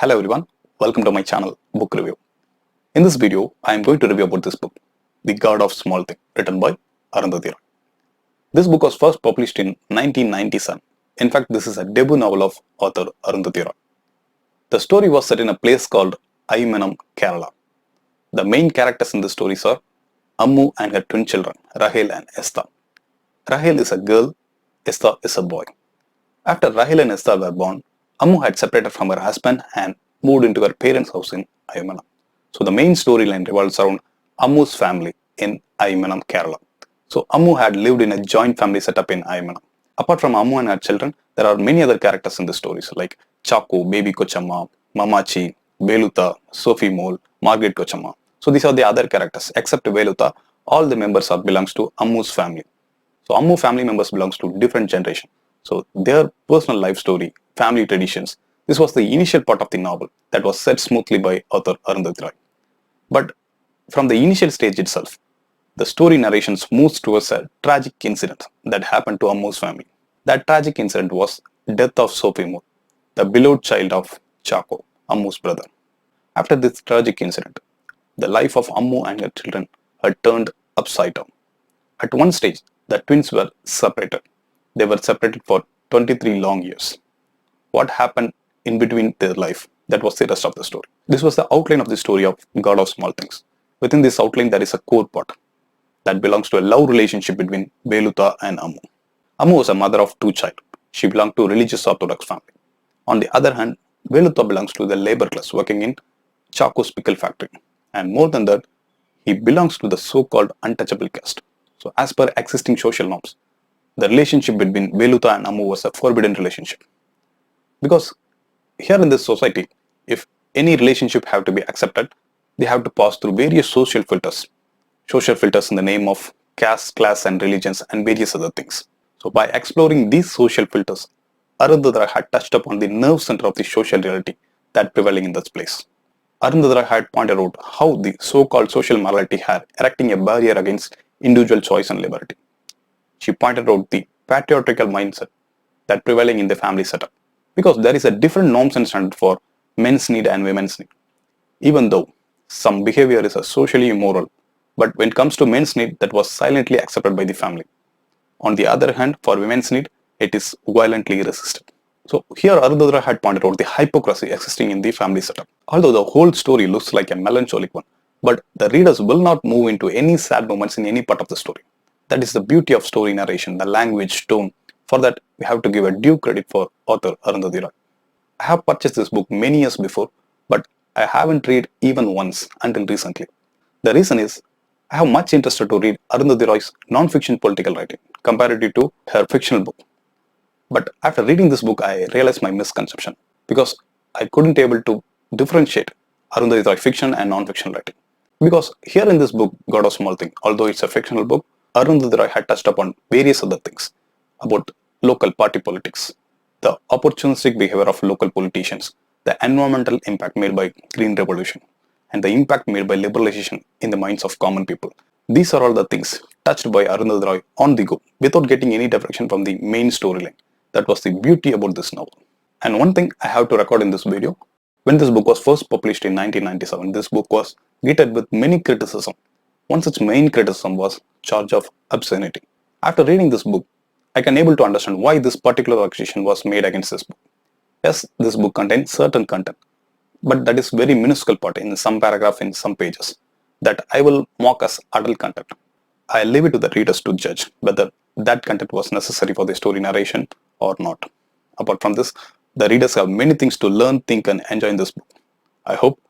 Hello everyone, welcome to my channel Book Review. In this video, I am going to review about this book, The God of Small Things, written by Arundhati Roy. This book was first published in 1997. In fact, this is a debut novel of author Arundhati Roy. The story was set in a place called Aymenam, Kerala. The main characters in the stories are Ammu and her twin children, Rahel and Esther. Rahel is a girl, Esther is a boy. After Rahel and Esther were born, Ammu had separated from her husband and moved into her parents' house in Aymenam. So the main storyline revolves around Ammu's family in Aymenam, Kerala. So Ammu had lived in a joint family setup in Aymenam. Apart from Ammu and her children, there are many other characters in the stories like Chaku, Baby Kochama, Mamachi, Veluta, Sophie Mole, Margaret Kochama. So these are the other characters. Except Veluta, all the members belongs to Ammu's family. So Ammu family members belongs to different generation. So their personal life story, family traditions, this was the initial part of the novel that was set smoothly by author Arundhati Roy. But from the initial stage itself, the story narrations moves towards a tragic incident that happened to Ammu's family. That tragic incident was death of Sophie Mole, the beloved child of Chaco, Ammu's brother. After this tragic incident, the life of Ammu and her children had turned upside down. At one stage, the twins were separated. They were separated for 23 long years. What happened in between their life? That was the rest of the story. This was the outline of the story of God of Small Things. Within this outline, there is a core part that belongs to a love relationship between Veluta and Ammu. Ammu was a mother of two children. She belonged to religious Orthodox family. On the other hand, Veluta belongs to the labor class working in Chaco's pickle factory. And more than that, he belongs to the so-called untouchable caste. So as per existing social norms, the relationship between Veluta and Ammu was a forbidden relationship. Because here in this society, if any relationship have to be accepted, they have to pass through various social filters. Social filters in the name of caste, class and religions and various other things. So by exploring these social filters, Arundhati Roy had touched upon the nerve center of the social reality that prevailing in this place. Arundhati Roy had pointed out how the so-called social morality had erecting a barrier against individual choice and liberty. She pointed out the patriarchal mindset that prevailing in the family setup, because there is a different norms and standard for men's need and women's need. Even though some behavior is socially immoral, but when it comes to men's need, that was silently accepted by the family. On the other hand, for women's need, it is violently resisted. So here Arundhati Roy had pointed out the hypocrisy existing in the family setup. Although the whole story looks like a melancholic one, but the readers will not move into any sad moments in any part of the story. That is the beauty of story narration, the language, tone. For that, we have to give a due credit for author Arundhati Roy. I have purchased this book many years before, but I haven't read even once until recently. The reason is, I have much interested to read Arundhati Roy's non-fiction political writing, comparative to her fictional book. But after reading this book, I realized my misconception, because I couldn't able to differentiate Arundhati Roy fiction and non-fiction writing. Because here in this book, God of Small Things, although it's a fictional book, Arundhati Roy had touched upon various other things about local party politics, the opportunistic behavior of local politicians, the environmental impact made by Green Revolution, and the impact made by liberalization in the minds of common people. These are all the things touched by Arundhati Roy on the go, without getting any direction from the main storyline. That was the beauty about this novel. And one thing I have to record in this video, when this book was first published in 1997, this book was greeted with many criticism. One such main criticism was charge of obscenity. After reading this book, I can able to understand why this particular accusation was made against this book. Yes, this book contains certain content, but that is very minuscule part in some paragraph in some pages that I will mark as adult content. I leave it to the readers to judge whether that content was necessary for the story narration or not. Apart from this, the readers have many things to learn, think and enjoy in this book. I hope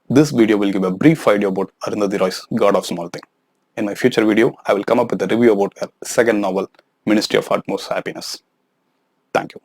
this video will give a brief idea about Arundhati Roy's God of Small Things. In my future video, I will come up with a review about her second novel, Ministry of Utmost Happiness. Thank you.